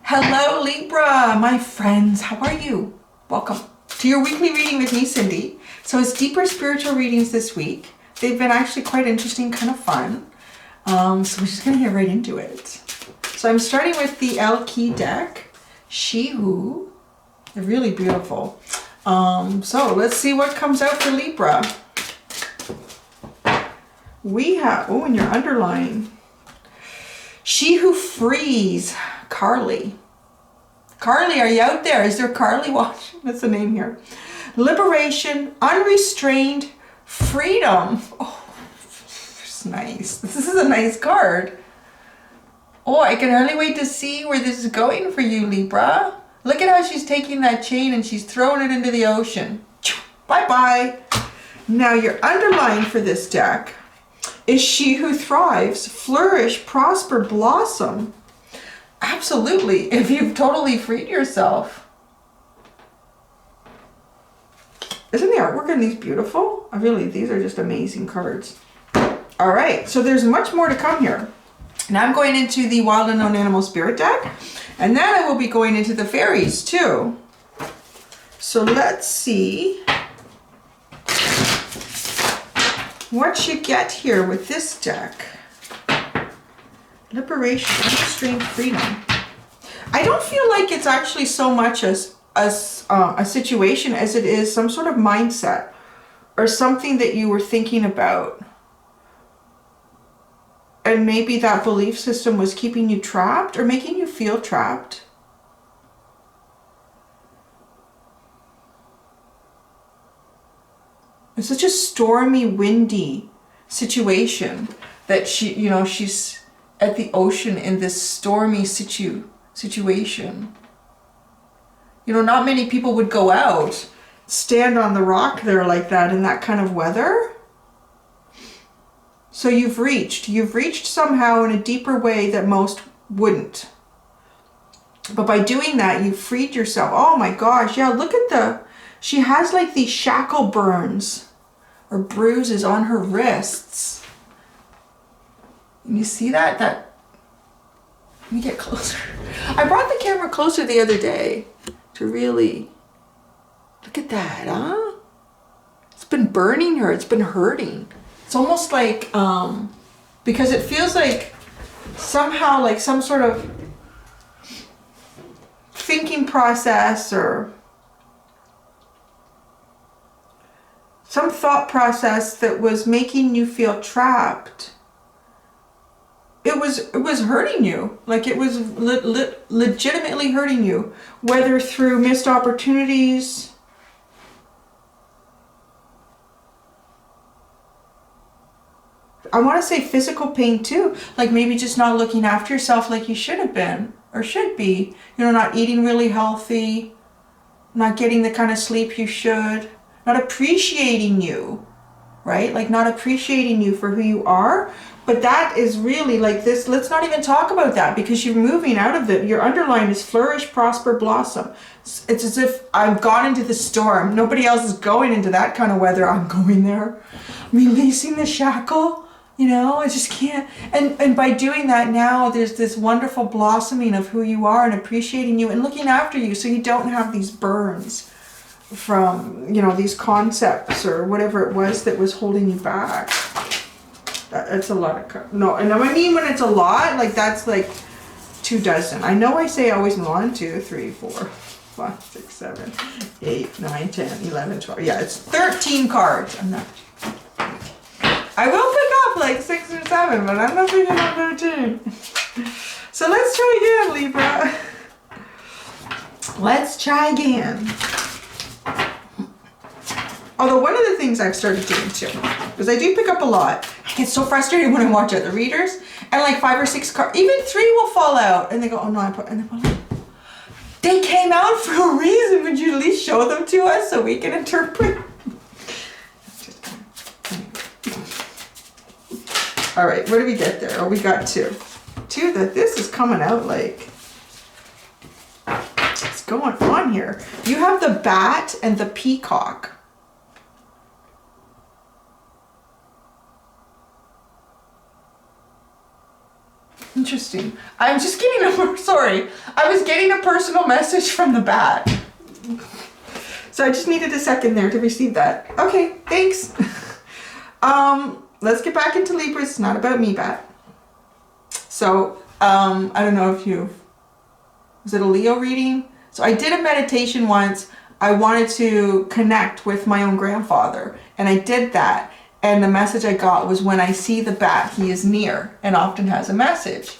Hello Libra, my friends, how are you? Welcome to your weekly reading with me, Cindy. So it's deeper spiritual readings this week. They've been actually quite interesting, kind of fun. So we're just gonna get right into it. So I'm starting with the El Key deck, She Who. They're really beautiful. So let's see what comes out for Libra. We have, oh, and your underline, She Who Frees, Carly. Carly, are you out there? Is there Carly watching? That's the name here. Liberation, unrestrained, freedom. Oh, it's nice. This is a nice card. Oh, I can hardly wait to see where this is going for you, Libra. Look at how she's taking that chain and she's throwing it into the ocean. Bye-bye. Now your underline for this deck is She Who Thrives, Flourish, Prosper, Blossom. Absolutely, if you've totally freed yourself. Isn't the artwork in these beautiful? These are just amazing cards. All right, so there's much more to come here. Now I'm going into the Wild Unknown Animal Spirit deck, and then I will be going into the fairies too. So let's see what you get here with this deck. Liberation, unrestrained freedom. I don't feel like it's actually so much as a situation as it is some sort of mindset or something that you were thinking about. And maybe that belief system was keeping you trapped or making you feel trapped. It's such a stormy, windy situation that she's at the ocean in this stormy situation. Not many people would go out, stand on the rock there like that in that kind of weather. So you've reached somehow in a deeper way that most wouldn't. But by doing that, you've freed yourself. Oh my gosh, yeah, look at she has like these shackle burns or bruises on her wrists. And you see that? Let me get closer. I brought the camera closer the other day to really look at that, huh? It's been burning her, it's been hurting. It's almost like, because it feels like somehow like some sort of thinking process or some thought process that was making you feel trapped. It was hurting you. Like it was legitimately hurting you, whether through missed opportunities, I want to say physical pain too, like maybe just not looking after yourself like you should have been or should be, not eating really healthy, not getting the kind of sleep you should, not appreciating you, right? Like not appreciating you for who you are. But that is really like this. Let's not even talk about that because you're moving out of it. Your underline is flourish, prosper, blossom. It's as if I've gone into the storm. Nobody else is going into that kind of weather. I'm going there. I'm releasing the shackle. I just can't. And by doing that now, there's this wonderful blossoming of who you are and appreciating you and looking after you so you don't have these burns from, these concepts or whatever it was that was holding you back. That's a lot of no, and I mean when it's a lot, like that's like 24. I know I say always 1, 2, 3, 4, 5, 6, 7, 8, 9, 10, 11, 12. Yeah, it's 13 cards. I will pick up like 6 or 7, but I'm not picking up 13. So let's try again, Libra. Let's try again. Although one of the things I've started doing too, because I do pick up a lot, I get so frustrated when I watch other readers, and like 5 or 6 cards, even 3 will fall out, and they go, oh no, and they fall out. They came out for a reason. Would you at least show them to us so we can interpret? All right, what do we get there? Oh, we got 2. 2, that this is coming out like, what's going on here? You have the bat and the peacock. Interesting. I'm just getting sorry. I was getting a personal message from the bat. So I just needed a second there to receive that. Okay, thanks. Let's get back into Libra. It's not about me, bat. So, I don't know if was it a Leo reading? So I did a meditation once. I wanted to connect with my own grandfather, and I did that. And the message I got was, when I see the bat, he is near and often has a message.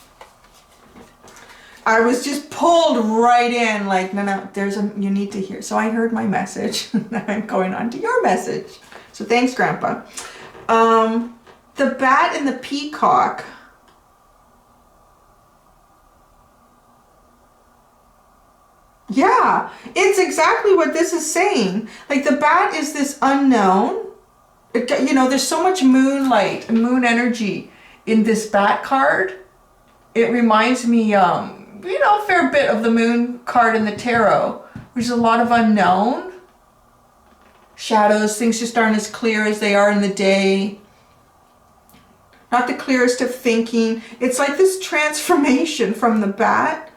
I was just pulled right in, like, no, you need to hear. So I heard my message. I'm going on to your message. So thanks, Grandpa. The bat and the peacock. Yeah, it's exactly what this is saying. Like, the bat is this unknown. There's so much moonlight and moon energy in this bat card. It reminds me, a fair bit of the moon card in the tarot, which is a lot of unknown. Shadows, things just aren't as clear as they are in the day. Not the clearest of thinking. It's like this transformation from the bat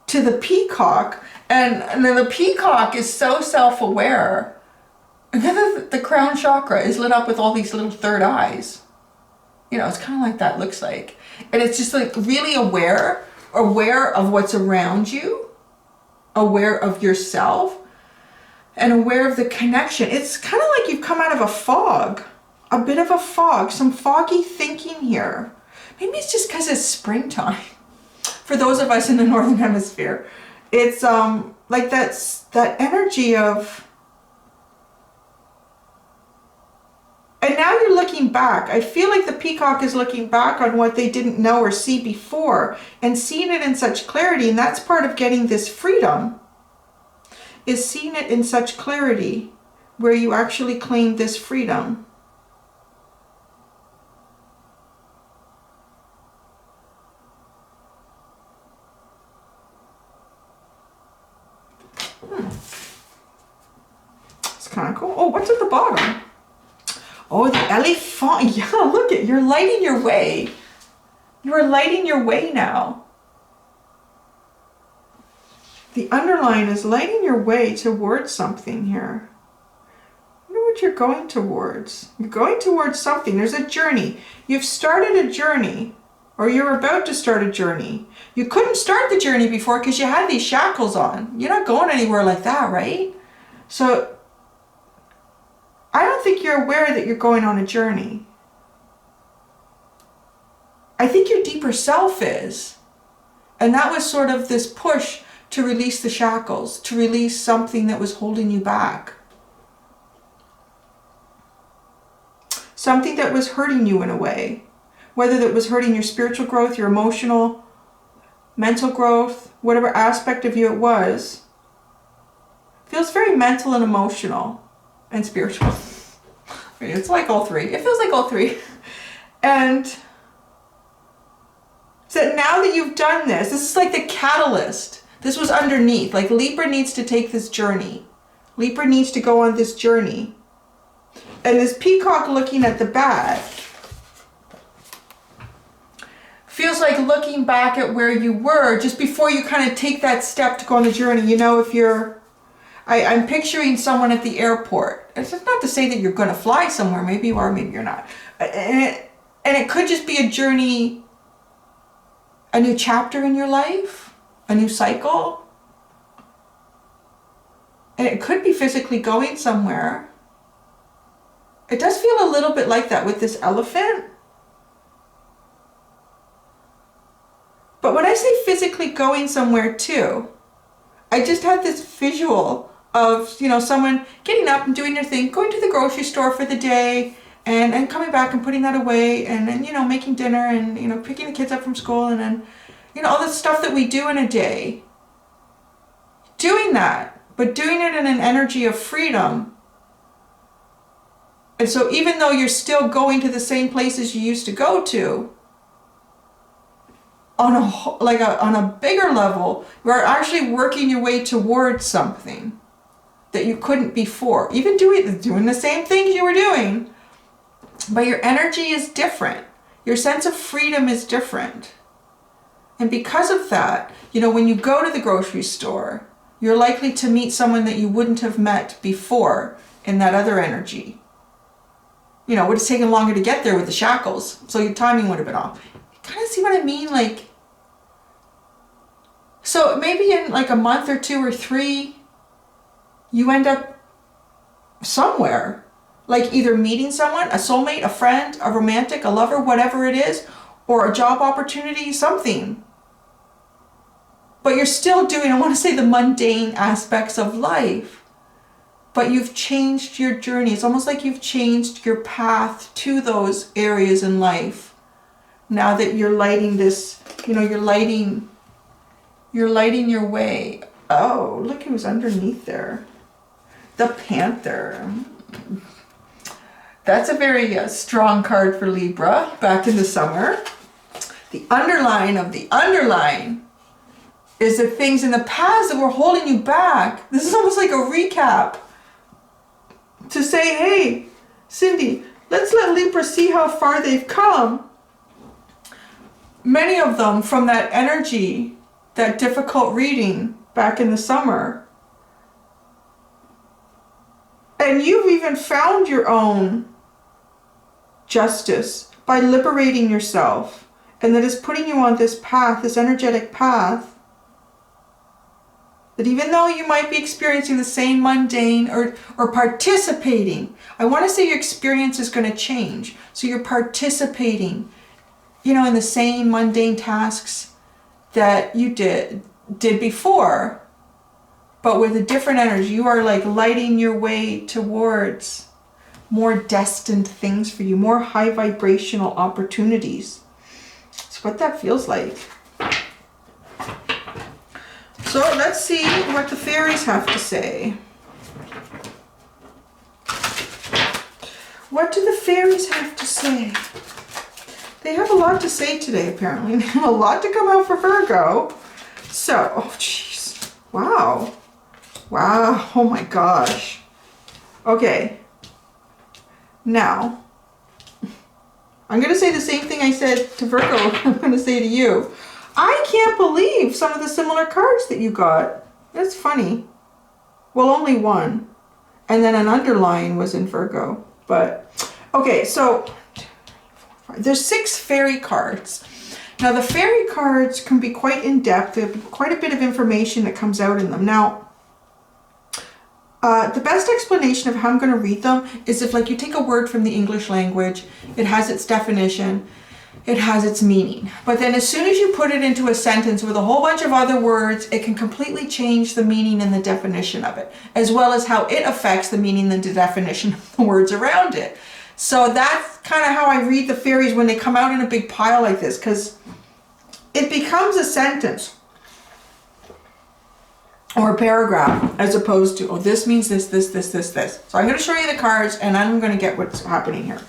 to the peacock. And then the peacock is so self-aware. And then the crown chakra is lit up with all these little third eyes. It's kind of like that looks like. And it's just like really aware of what's around you, aware of yourself, and aware of the connection. It's kind of like you've come out of a fog, a bit of a fog, some foggy thinking here. Maybe it's just because it's springtime. For those of us in the Northern Hemisphere, it's like that energy of, and now you're looking back. I feel like the peacock is looking back on what they didn't know or see before and seeing it in such clarity. And that's part of getting this freedom, is seeing it in such clarity where you actually claim this freedom. It's kind of cool. Oh, what's at the bottom? Oh, the elephant. Yeah, look at, you're lighting your way. You are lighting your way now. The underline is lighting your way towards something here. I wonder what you're going towards. You're going towards something. There's a journey. You've started a journey, or you're about to start a journey. You couldn't start the journey before because you had these shackles on. You're not going anywhere like that, right? So I don't think you're aware that you're going on a journey. I think your deeper self is. And that was sort of this push to release the shackles, to release something that was holding you back. Something that was hurting you in a way. Whether that was hurting your spiritual growth, your emotional, mental growth, whatever aspect of you it was. Feels very mental and emotional. And spiritual. It's like all three. It feels like all three. And so now that you've done this is like the catalyst. This was underneath. Like, Libra needs to take this journey. Libra needs to go on this journey. And this peacock looking at the bat feels like looking back at where you were just before you kind of take that step to go on the journey. If you're, I'm picturing someone at the airport. It's not to say that you're going to fly somewhere. Maybe you are, maybe you're not. And it could just be a journey, a new chapter in your life, a new cycle. And it could be physically going somewhere. It does feel a little bit like that with this elephant. But when I say physically going somewhere too, I just had this visual of, someone getting up and doing their thing, going to the grocery store for the day and coming back and putting that away and then, making dinner and, picking the kids up from school and then, all the stuff that we do in a day. Doing that, but doing it in an energy of freedom. And so even though you're still going to the same places you used to go to, on a bigger level, you're actually working your way towards something that you couldn't before. Even doing the same things you were doing, but your energy is different. Your sense of freedom is different. And because of that, you know, when you go to the grocery store, you're likely to meet someone that you wouldn't have met before in that other energy. You know, it would have taken longer to get there with the shackles, so your timing would have been off. You kind of see what I mean? Like, so maybe in like a month or 2 or 3, you end up somewhere. Like either meeting someone, a soulmate, a friend, a romantic, a lover, whatever it is, or a job opportunity, something. But you're still doing, I want to say, the mundane aspects of life. But you've changed your journey. It's almost like you've changed your path to those areas in life. Now that you're lighting this, you know, you're lighting your way. Oh, look who's underneath there. The Panther. That's a very strong card for Libra back in the summer. The underline of the underline is the things in the past that were holding you back. This is almost like a recap to say, hey, Cindy, let's let Libra see how far they've come. Many of them from that energy, that difficult reading back in the summer. And you've even found your own justice by liberating yourself. And that is putting you on this path, this energetic path, that even though you might be experiencing the same mundane or participating, I want to say your experience is going to change. So you're participating, you know, in the same mundane tasks that you did before, but with a different energy. You are like lighting your way towards more destined things for you, more high vibrational opportunities. That's what that feels like. So let's see what the fairies have to say. What do the fairies have to say? They have a lot to say today, apparently. They have a lot to come out for Virgo. So, oh jeez. Wow. Wow. Oh my gosh. Okay. Now, I'm going to say the same thing I said to Virgo, I'm going to say to you. I can't believe some of the similar cards that you got. That's funny. Well, only one. And then an underline was in Virgo. But, okay, so there's 6 fairy cards. Now, the fairy cards can be quite in-depth. There's quite a bit of information that comes out in them. Now, the best explanation of how I'm going to read them is if, like, you take a word from the English language, it has its definition, it has its meaning. But then as soon as you put it into a sentence with a whole bunch of other words, it can completely change the meaning and the definition of it, as well as how it affects the meaning and the definition of the words around it. So that's kind of how I read the fairies when they come out in a big pile like this, because it becomes a sentence or a paragraph, as opposed to, oh, this means this, this, this, this, this. So I'm going to show you the cards, and I'm going to get what's happening here.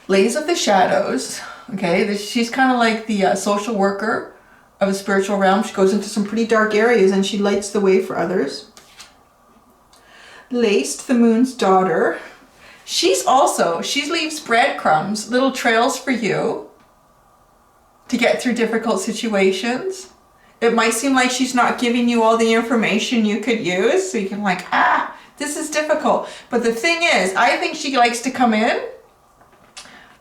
Ladies of the Shadows, okay, she's kind of like the social worker of a spiritual realm. She goes into some pretty dark areas, and she lights the way for others. Laced, the Moon's daughter. She leaves breadcrumbs, little trails for you to get through difficult situations. It might seem like she's not giving you all the information you could use, so you can like, this is difficult. But the thing is, I think she likes to come in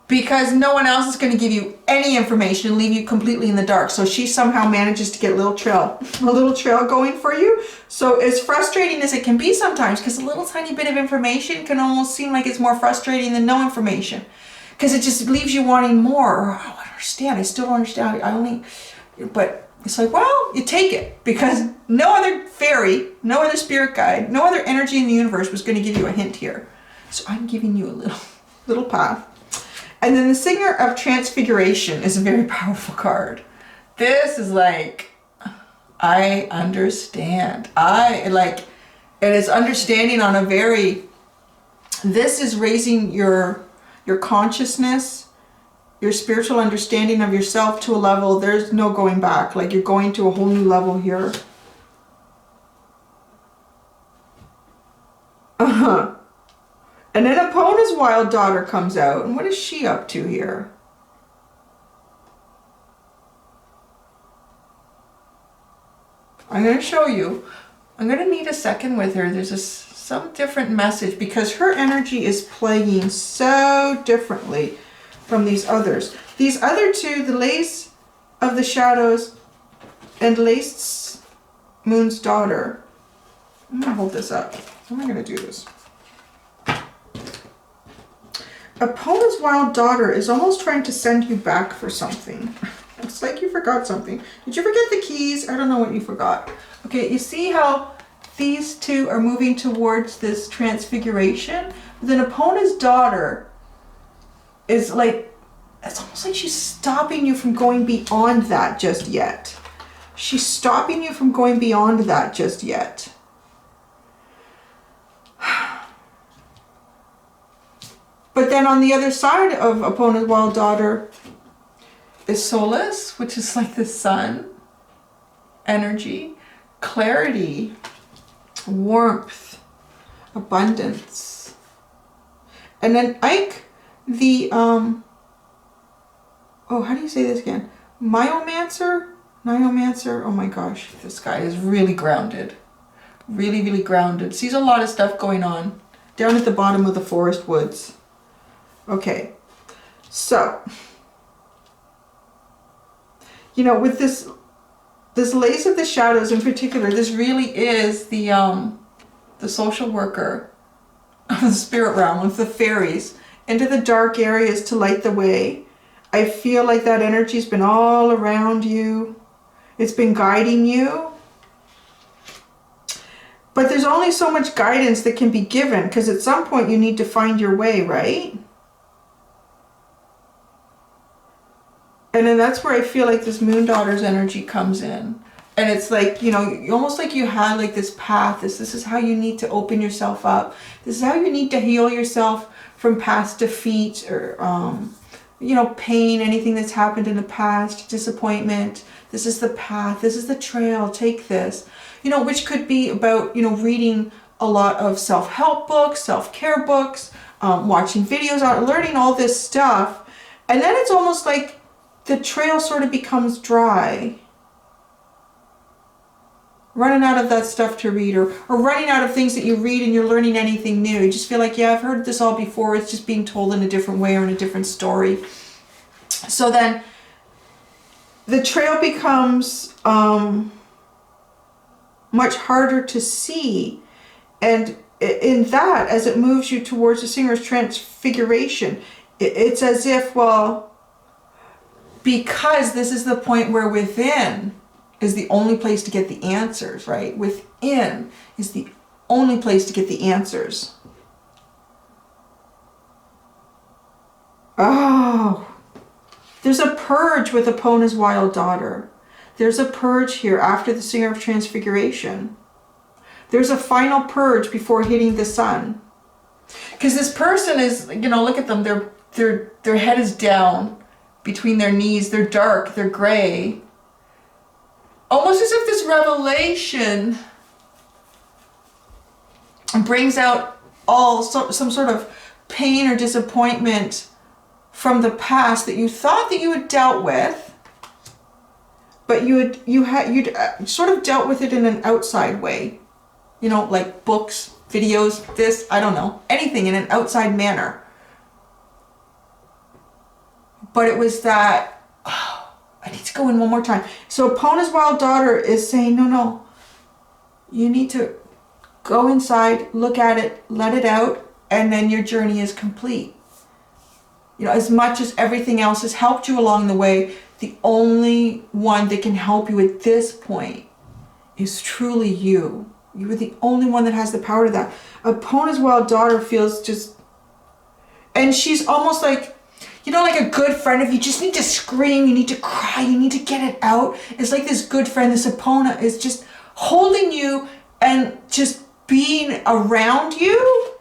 because no one else is going to give you any information and leave you completely in the dark. So she somehow manages to get a little trail going for you. So as frustrating as it can be sometimes, because a little tiny bit of information can almost seem like it's more frustrating than no information, because it just leaves you wanting more. Or, I don't understand. I still don't understand. But it's like, well, you take it, because no other fairy, no other spirit guide, no other energy in the universe was going to give you a hint here. So I'm giving you a little path. And then the Singer of Transfiguration is a very powerful card. This is like, I understand. It is understanding on a very, this is raising your consciousness, your spiritual understanding of yourself to a level, there's no going back. Like, you're going to a whole new level here. And then Epona's wild daughter comes out. And what is she up to here? I'm going to show you. I'm going to need a second with her. There's some different message because her energy is playing so differently from these others. These other two, the Lace of the Shadows and Lace Moon's Daughter. I'm going to hold this up. How am I going to do this? Opponent's Wild Daughter is almost trying to send you back for something. It's like you forgot something. Did you forget the keys? I don't know what you forgot. Okay, you see how these two are moving towards this transfiguration? Then Opponent's Daughter is like, it's almost like she's stopping you from going beyond that just yet. She's stopping you from going beyond that just yet. But then on the other side of Opponent's Wild Daughter is Solace, which is like the sun, energy, clarity, warmth, abundance. And then Ike, the, oh, how do you say this again? Myomancer? Niomancer? Oh my gosh, this guy is really grounded. Really, really grounded. Sees a lot of stuff going on down at the bottom of the forest woods. Okay, so, you know, with this Lace of the Shadows in particular, this really is the social worker of the spirit realm, with the fairies, into the dark areas to light the way. I feel like that energy's been all around you. It's been guiding you. But there's only so much guidance that can be given, because at some point you need to find your way, right? And then that's where I feel like this Moon Daughter's energy comes in. And it's like, you know, almost like you had like this path. This is how you need to open yourself up. This is how you need to heal yourself from past defeat or, you know, pain, anything that's happened in the past, disappointment. This is the path. This is the trail. Take this. You know, which could be about, you know, reading a lot of self-help books, self-care books, watching videos, learning all this stuff. And then it's almost like the trail sort of becomes dry. Running out of that stuff to read, or running out of things that you read and you're learning anything new. You just feel like, yeah, I've heard this all before. It's just being told in a different way or in a different story. So then the trail becomes much harder to see. And in that, as it moves you towards the Singer's Transfiguration, it's as if, well, because this is the point where within is the only place to get the answers, right? Within is the only place to get the answers. Oh, there's a purge with Opponent's Wild Daughter. There's a purge here after the Singer of Transfiguration. There's a final purge before hitting the sun. Because this person is, you know, look at them. Their head is down between their knees. They're dark. They're gray. Almost as if this revelation brings out some sort of pain or disappointment from the past that you thought that you had dealt with, but you'd sort of dealt with it in an outside way. You know, like books, videos, this, I don't know, anything in an outside manner. But it was that, oh, I need to go in one more time. So Opponent's Wild Daughter is saying, no, you need to go inside, look at it, let it out, and then your journey is complete. You know, as much as everything else has helped you along the way, the only one that can help you at this point is truly you. You are the only one that has the power to that. Opponent's Wild Daughter feels just, and she's almost like, you know, like a good friend. If you just need to scream, you need to cry, you need to get it out. It's like this good friend, this opponent is just holding you and just being around you.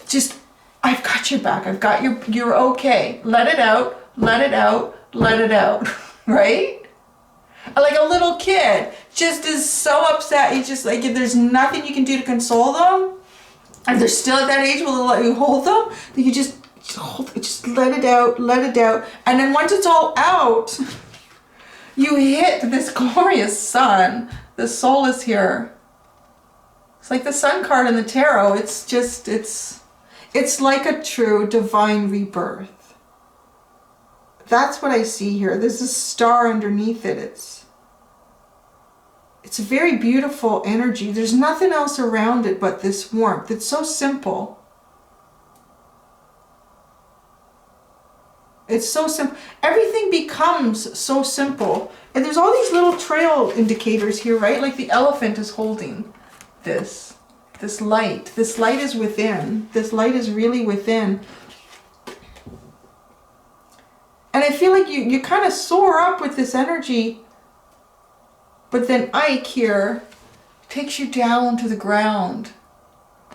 Just, I've got your back. I've got you're okay. Let it out, let it out, let it out, right? Like a little kid just is so upset. You just like, if there's nothing you can do to console them, and they're still at that age where they'll let you hold them, then you just let it out, let it out. And then once it's all out, you hit this glorious sun. The soul is here. It's like the sun card in the tarot. It's just, it's like a true divine rebirth. That's what I see here. There's a star underneath it. It's a very beautiful energy. There's nothing else around it but this warmth. It's so simple. It's so simple. Everything becomes so simple. And there's all these little trail indicators here, right? Like the elephant is holding this light. This light is within. This light is really within. And I feel like you kind of soar up with this energy. But then Ike here takes you down to the ground.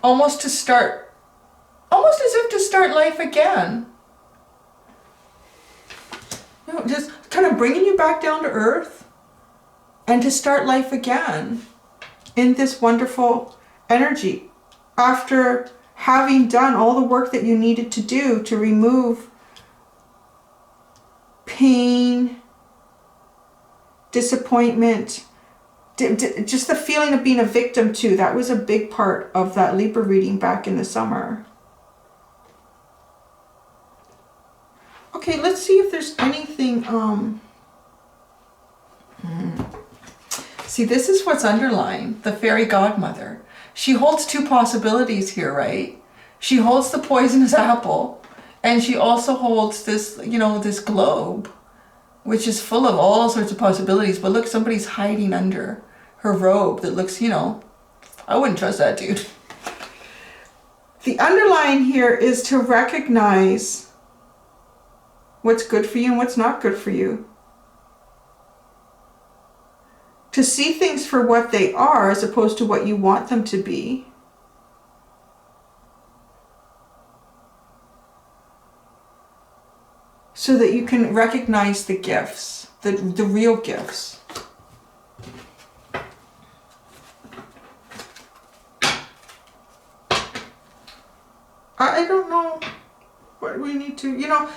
Almost as if to start life again. Just kind of bringing you back down to earth and to start life again in this wonderful energy after having done all the work that you needed to do to remove pain, disappointment, just the feeling of being a victim too. That was a big part of that Libra reading back in the summer. Okay, let's see if there's anything, See, this is what's underlying, the fairy godmother. She holds two possibilities here, right? She holds the poisonous apple, and she also holds this, you know, this globe, which is full of all sorts of possibilities. But look, somebody's hiding under her robe that looks, you know, I wouldn't trust that dude. The underlying here is to recognize what's good for you and what's not good for you. To see things for what they are as opposed to what you want them to be. So that you can recognize the gifts, the real gifts. I don't know what we need to, you know,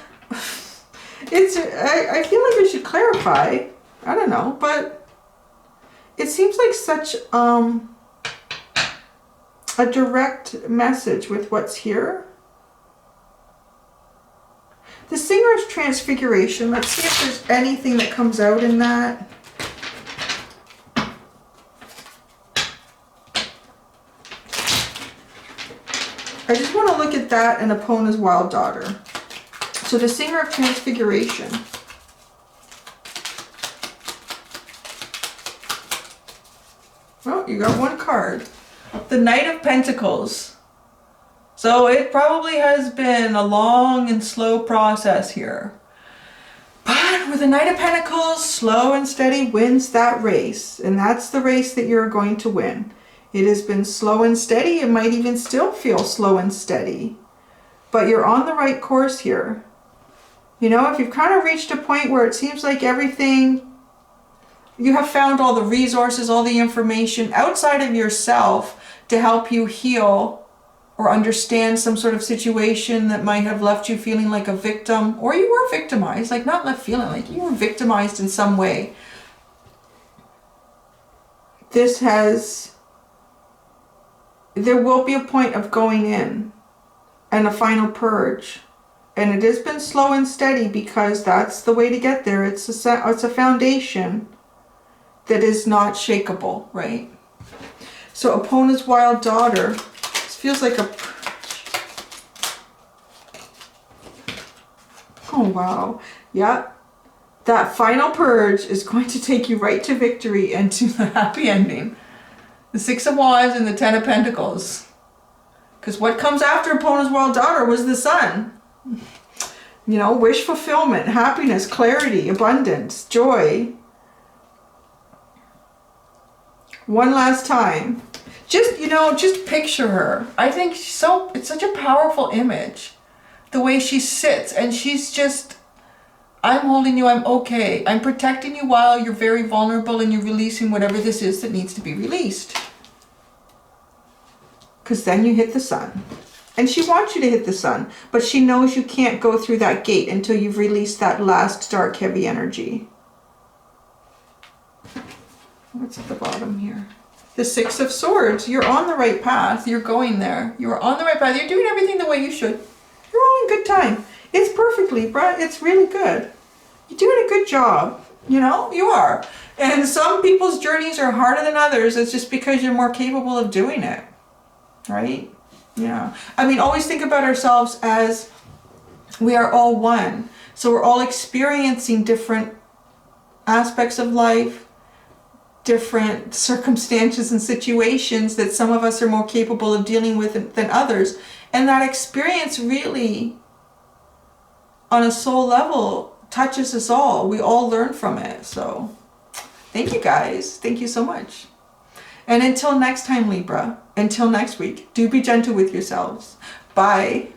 I feel like we should clarify. I don't know, but it seems like such a direct message with what's here. The Singer's Transfiguration. Let's see if there's anything that comes out in that. I just want to look at that and Epona's Wild Daughter. So the Singer of Transfiguration. Oh, you got one card. The Knight of Pentacles. So it probably has been a long and slow process here. But with the Knight of Pentacles, slow and steady wins that race. And that's the race that you're going to win. It has been slow and steady. It might even still feel slow and steady. But you're on the right course here. You know, if you've kind of reached a point where it seems like everything, you have found all the resources, all the information outside of yourself to help you heal or understand some sort of situation that might have left you feeling like a victim, or you were victimized, like not left feeling like you were victimized in some way. There will be a point of going in and a final purge. And it has been slow and steady because that's the way to get there. It's a foundation that is not shakeable, right? So Epona's Wild Daughter. This feels like a... Oh, wow. Yeah. That final purge is going to take you right to victory and to the happy ending. The Six of Wands and the Ten of Pentacles. Because what comes after Epona's Wild Daughter was the Sun. You know, wish fulfillment, happiness, clarity, abundance, joy. One last time. Just, you know, just picture her. I think it's such a powerful image. The way she sits and she's just, I'm holding you, I'm okay. I'm protecting you while you're very vulnerable and you're releasing whatever this is that needs to be released. Because then you hit the Sun. And she wants you to hit the Sun, but she knows you can't go through that gate until you've released that last dark, heavy energy. What's at the bottom here? The Six of Swords. You're on the right path. You're going there. You're on the right path. You're doing everything the way you should. You're all in good time. It's perfect, Libra. It's really good. You're doing a good job. You know, you are. And some people's journeys are harder than others. It's just because you're more capable of doing it. Right? Yeah. I mean, always think about ourselves as we are all one. So we're all experiencing different aspects of life, different circumstances and situations that some of us are more capable of dealing with than others. And that experience really, on a soul level, touches us all. We all learn from it. So thank you guys. Thank you so much. And until next time, Libra, until next week, do be gentle with yourselves. Bye.